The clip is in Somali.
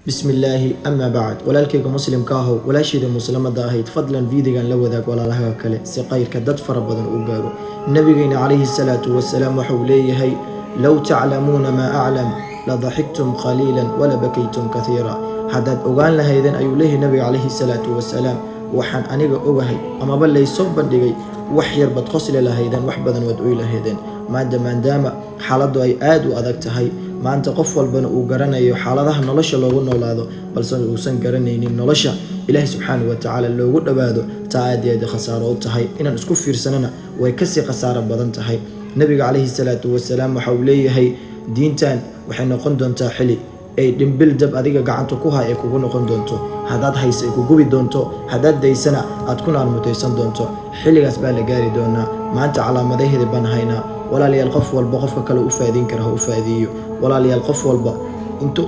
بسم الله أما بعد ولكن مسلم كاهو ولا شيء مسلم ضاهيت فضلا فيديو لو ذاك ولا لها كله سقير كدت فربضن أوجارو النبي عليه الصلاة والسلام وحوليه هي لو تعلمون ما أعلم لضحكتم قليلا ولا بكيتم كثيرا حدد أوغان لهيدن أيوليه النبي عليه الصلاة والسلام وحن أنيق أوغهي أما بل يصوب دقي وحير بتقصل لهيدن وحبذن ودعي لهيدن ما دام حالده أي آد وأذكتهي maanta qof walbana uu garanayo xaaladaha nolosha loogu noolaado balse uusan garanaynin nolosha Ilaahay subhanahu wa ta'ala loogu dhawaado taayada khasaaro u tahay inaan isku fiirsanana way ka sii khasaaro badan tahay nabiga kaleey salaatu wasalaam waxa uu leeyahay diintan waxay noqon doontaa xili ay dhimbil dab adiga gacanta ku hay kugu noqon doonto hadaad hayso ku gubi doonto hadaad daysana aad ku naalmutaysan doonto xiligaas baa la gaari doonaa maanta calaamadaheeda baan haynaa walaal yeel qof walba qofka kale u faadin karo u faadiyo walaal yeel qof walba intuu